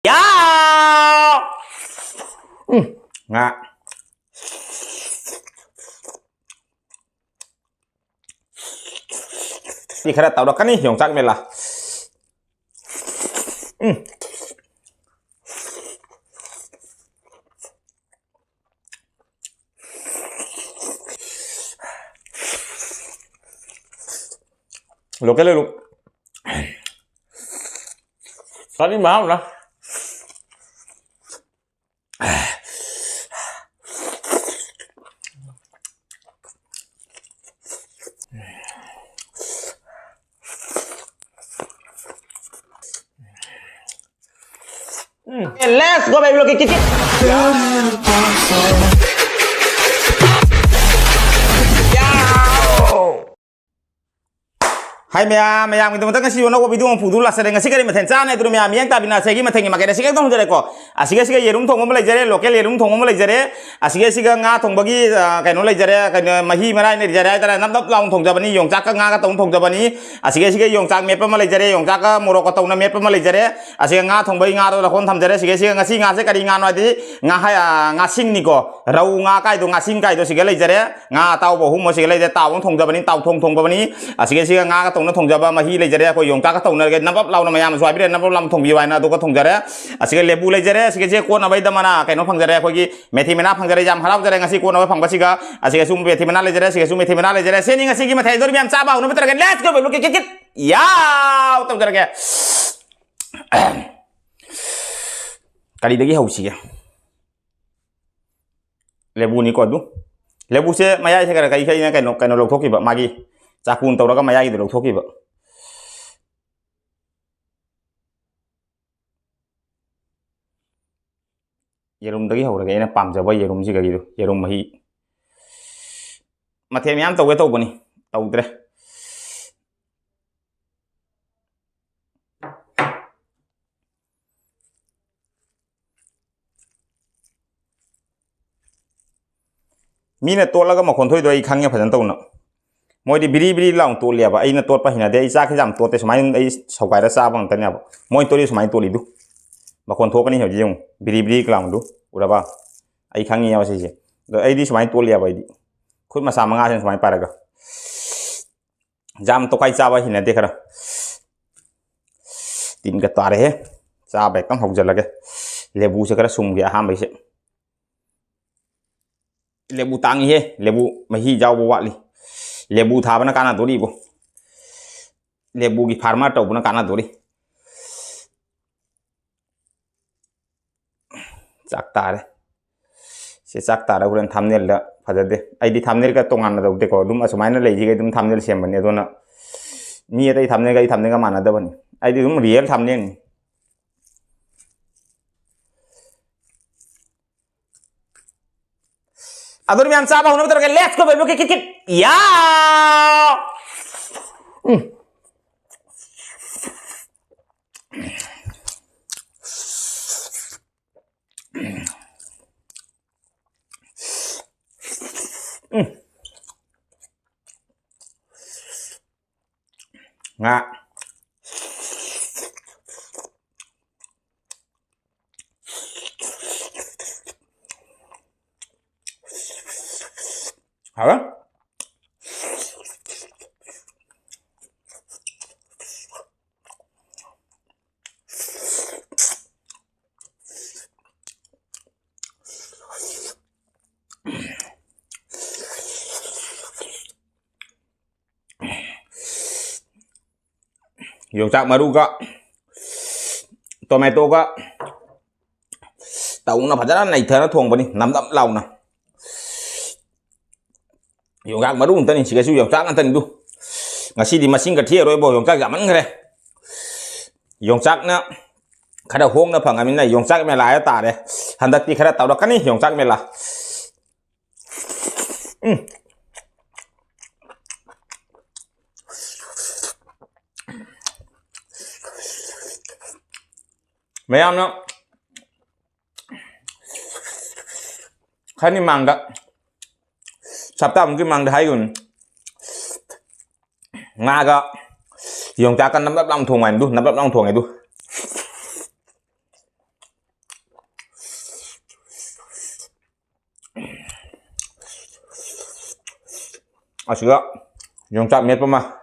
ยาวงะนี่ขนาดเต่าดอกกันนี่หยงจักเป็นละลูกกันเลยลูกตอนนี้มาแล้วนะLet's go baby look at it ให้เมียมันต้องกันสิวันนั้นก็ไปดูมันพูดดูแลเสร็จงั้นสิกันมาเห็นจ้าเนี่ยตัวเมียตาบินาเสกมาเถงมาแกสิกันต้องจะเรียกก็อาศัยสิกันเยรุ่มทงมันเลยจะเรียกโลเคลเยรุ่มทงมันเลยจะเรียกอาศัยสิกันงาทงบกี้กันนู้นเลยจะเรียกกันมาฮีมาได้เนี่ยจะเรียกแต่นับลองทงจะบันนี้ยงจักก็งาก็ตรงทงจะบันนี้อาศัยสิกันยงจักเมียเป็นมาเลยจะเรียกยงจักก็โมโรก็ตรงนั้นเมียเป็นมาเลยจะเรียกอาศัยงาทงบกี้งาตัวละคนทำจะเรียกสิกันงาเสกกันงานวันที่งาให้งาซิงนี่ก็เรางาใกล้ตัวงาซิงใกล้ตัวสิกันเลยจะเรียกงาเต่าบ่หุ่มสิกันเลยจะเต่าทงจะบันนี้เต่าทงบันนี้อาศัยสิกันงาก็ตรงนั้นทงจะบันมาฮีเลยจะเรียกก็ยงจักก็ตรงนั้นกันนับเรานำยามสวยไปเรียนนับเราทงบีไว้นะตัวก็ทงจะเรียกอาศัยเลบูเลยจะเรียกสิกันเจ้าคนเอาไว้ดำมานะกันน้องพังจะเรียกคนกี่เมทีมันน่าพังจะเรียกยามฮาราจะเรียกงาสิคนเอาไว้พังบัชิกาอาศัยซุ่มเมทีมันน่าเลยจะเรียกสิกันซุ่มเมทีมันน่าเลยจะเรียกเส้นนี้งาสิกี่มาเทยโดนยามจ้าบ่าวนู้นไปตระกัน let's go ไปลูกกิ๊กยาวต้องจะเรียกkali lagi hausi ya lebu ni ko du lebu se maya se kara kai na kai no lok thoki ba magi chakun tawra ka maya gi lok thoki ba yerum dagi hawra ga ina pam ja ba yerum ji ga gi du yerum mahi mathe myam tawge taw bani tawdreมีเนี่ยตัวแล้วก็มาคนถ้วยโดยอีกครั้งเนี่ยผ่านตัวเนาะมวยดีบรีเล่าตัวเลียบไอ้เนี่ยตัวไปเห็นได้ไอ้จ้าขี้จำตัวแต่สมัยไอ้ชาวไก่ได้ทราบบ้างแต่เนี่ยมวยตัวนี้สมัยตัวลีดูมาคนทั่วไปนี่เหรอจีงบรีกล่าวดูอุระบ้าไอ้ครั้งนี้เอาสิเดี๋ยวไอ้ที่สมัยตัวเลียบไอ้ดิคุณมาสามงานสมัยไปแล้วก็จำตัวใครจ้าไปเห็นได้ขนาดตินกระต่ายเลยจ้าแบบต้องหกจัดเลยกันเลียบูจะกระสุ่มกี่ห้ามไปเสียlebu tangi he lebu mahi jauh bawa li lebu tha bana kana dori bo lebu ki farmer tau bana kana dori chakta se chakta ra guren thumbnail la phajade ai di thumbnail ka tongan na de ko dum asumai na lei ji ga dum thumbnail sem bani do na ni ai thumbnail ga mana da bani ai di dum real thumbnail ni Adur mi amsa apa? Hono betul kan? Let's go baby, look kit. Ya. Nggak. Apa? Dùng chạc mà đu cả tomato cả tàu nó phải rất là này thế nó thuồng vào đi nắm đậm lòng nào dùng gạc mà đúng tên chỉ cái dùng chạc ăn tên du ngã si đi mà xin cái thiê rồi bỏ dùng chạc giảm ăn cái này dùng chạc nữa khai đầu hôm nó phẳng cái này dùng chạc mày lại tả đây hành đặc thì khai đầu tàu đó cái này dùng chạc mày là mấy em nữa khai ni mang đó sắp tạm cái mang thấy rồi nga đó dùng cha căn nắm đắp long thùng này du nắm đắp long thùng này du 아시가 영작 몇 번만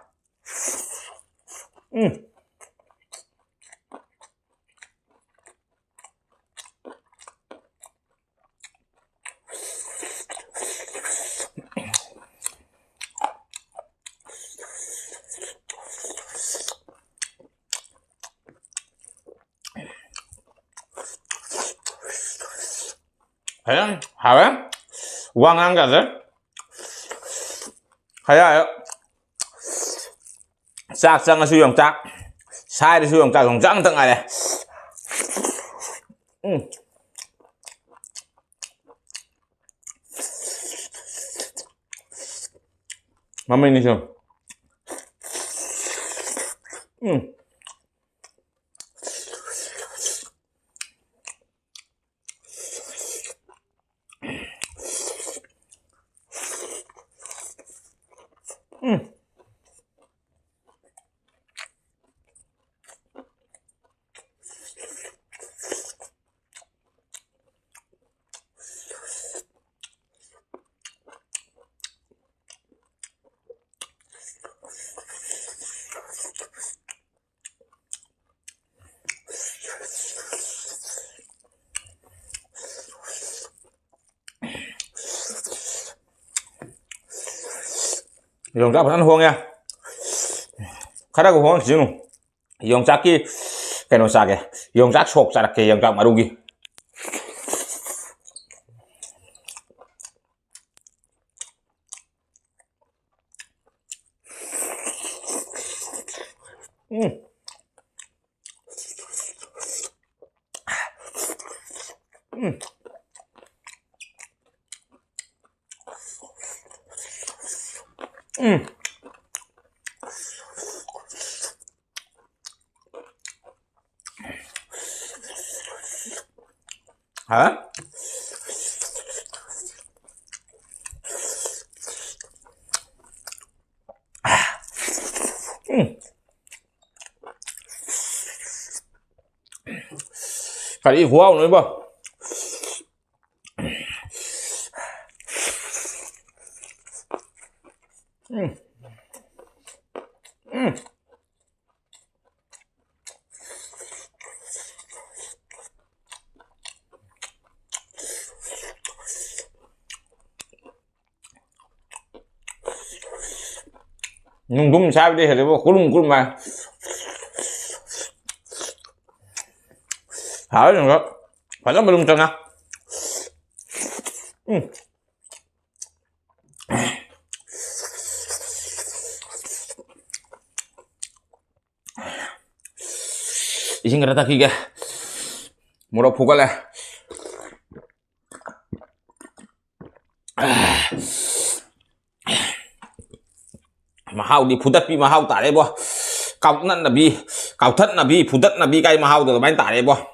그냥 하면 우왕한 가들 하야요 싹싹한 수영짝 사이드 수영짝 동장 등하래 마무리 좀 영작 vẫn huông nha khá là huông chứ không 영작 cái nó sao kìa 영작 sộp sao cái 영작 mà đúng kì hả phải đi wow nữa bơ đúng sao đi thì cũng mà hỏi rồi đó phải lắm mà đúng chân à 이신 그렇다 기계 뭐라 보갈래 mà hao đi phụ đất bị mà hao tả đây bo cọc năn là bị cọc thất là bị phụ đất là bị cây mà hao được bánh tả đây bo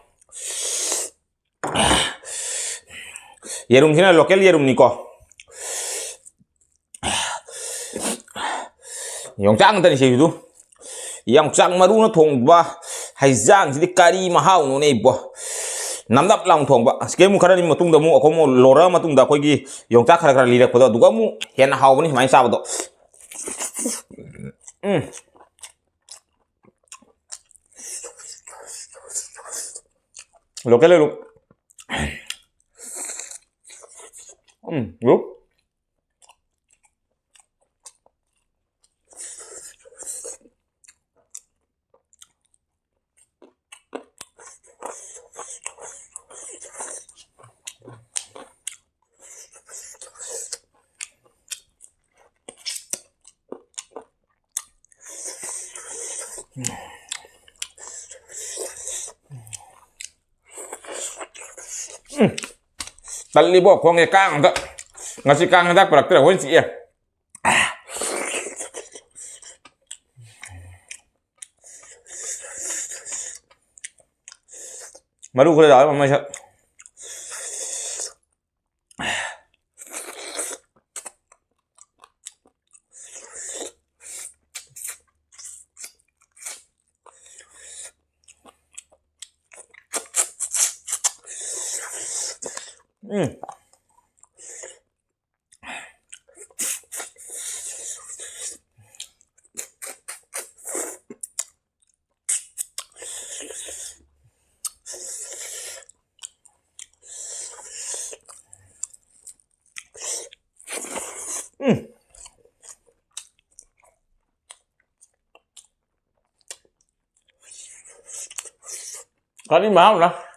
예름 지나 로컬 예름니까 영장 tani 시도 영장 마루나 통바 하이장 지디 까리 마하우 노네 보 남답 랑 통바 스케무 카라니 뭐 뚱다 무 어코모 로라 마 뚱다 거기 영장 카라 리렉 보다 누가 무 hen 하우니 많이 싸워도 로컬 예름 요? Tali bo ko nge kang ta ngasi kang dak prak tra wen si ya maru kule da ma sha có đi máu nữa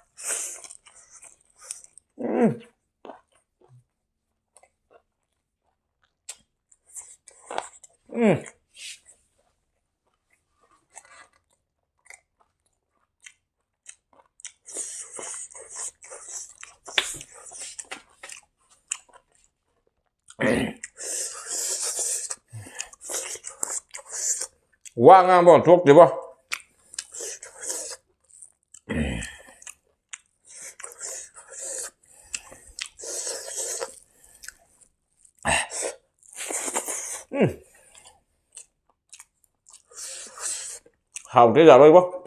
quá ngon bọn thuốc chứ không hầu thế giờ đây bố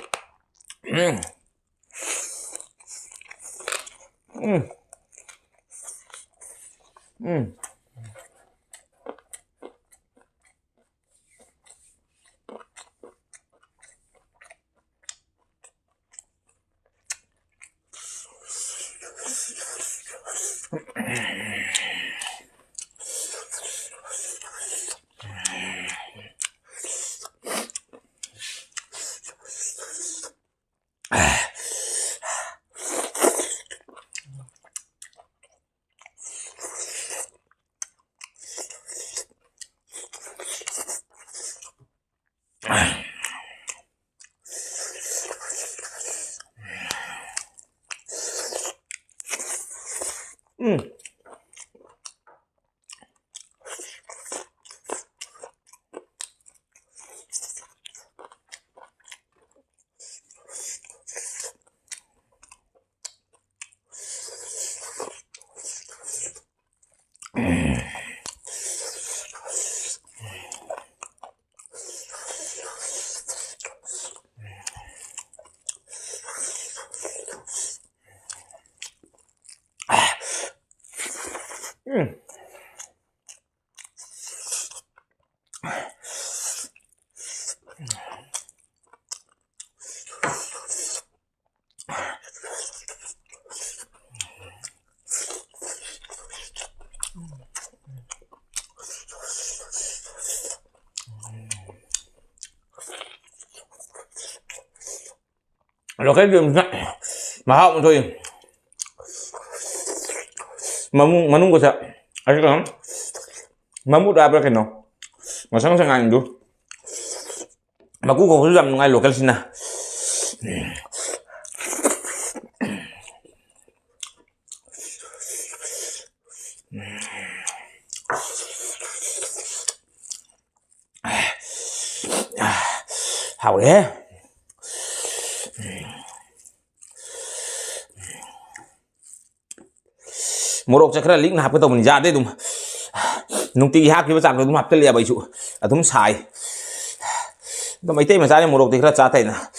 rồi cái đường mà họng thôi mà nung có sợ anh lắm mà mút ra cái nó mà sáng sáng anh đủ mà cũng có làm ngay local xin à hảo đấy một ốc chắc là lính hạp cái tàu mình ra đấy đúng nung tì hạp khi mà giảm đúng hạp cái lìa bảy trụ à đúng xài nó mấy tên mà ra đây một ốc thì rất giá tiền à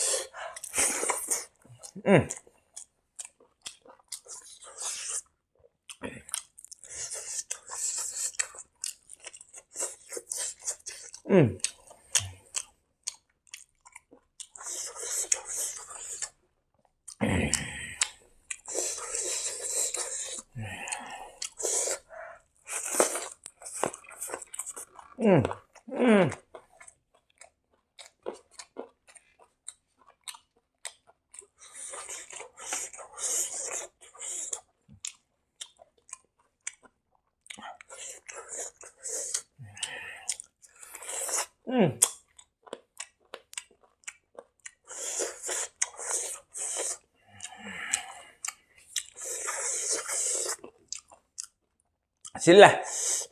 sila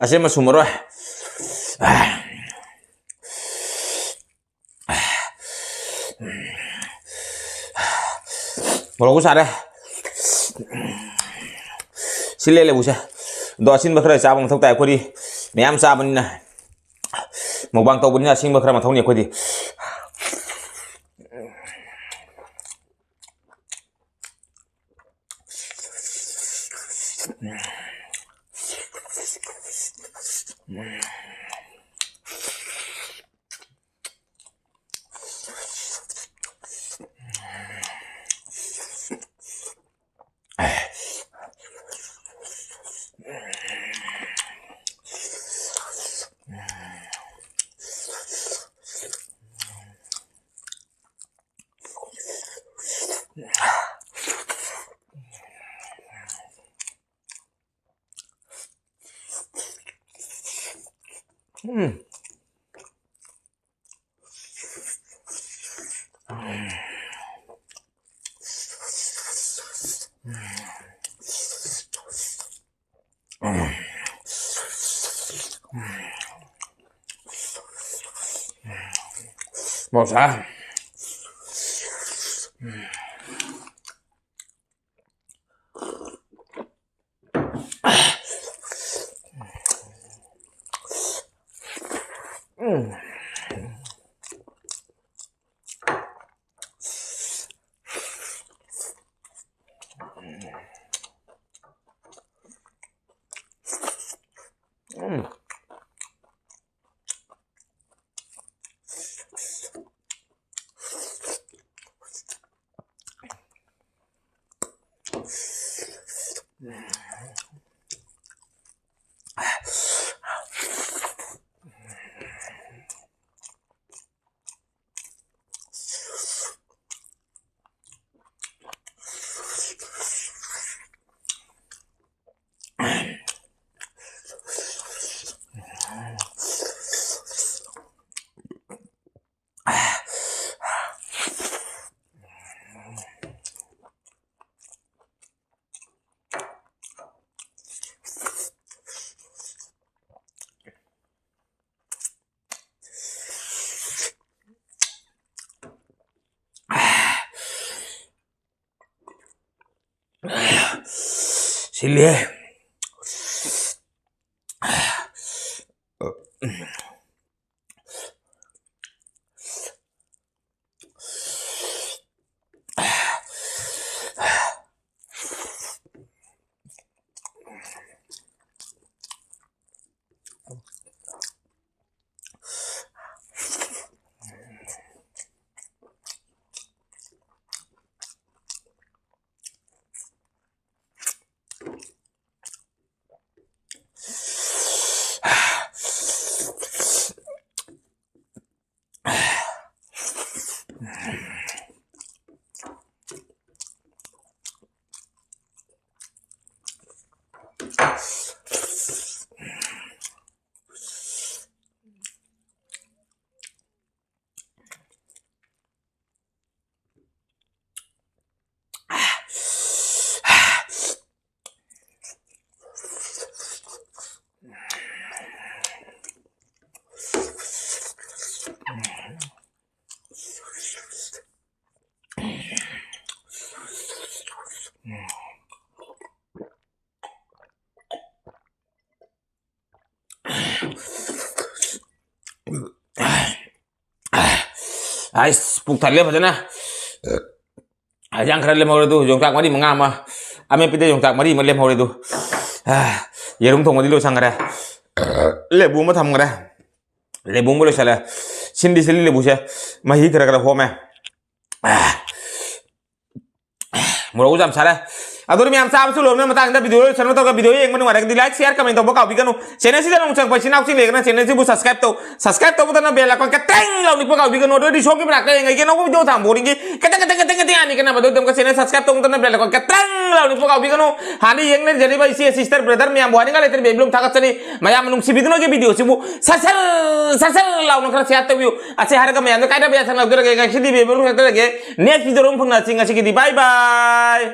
asal mas sumuro Kalau aku sadar sila le busa doasin bakra sabang thok tai ko di meyam saban na mukbang to bunna sing bakra ma thok ni ko di Một sao Silly. Ais, puktar lihat macam mana? Yang keren lem hari tu, jongtak mari mengama. Ame pide jongtak mari lem hari tu. Yerum thong madi lo sangkara. Lebu mah tham kara. Lebu boleh salah. Sindi sili lebu sih. Mahi kara home. Murau jam salah. Aduh ni amsa amsu lom na matang dah video channel tu ka video yang mana ada di like share comment tu bokau biganu channel sih dah nungcang pasti nak sih lekna channel sih bu subscribe tu betul na bell icon ka teng lau ni bokau biganu do di show ki berak yang ngai kena video tham boring ki kata ani kena betul ka channel subscribe tu betul na bell icon ka teng lau ni bokau biganu hani yang nen jadi isi sister brother mi ambo ani kali ter belum thakat sini maya menung si bidno ki video sih bu sasal lau nak sihat tu ace harga maya no kaida biasa na gera ga sidi be belum lagi next video rum phang na singa sih ki bye bye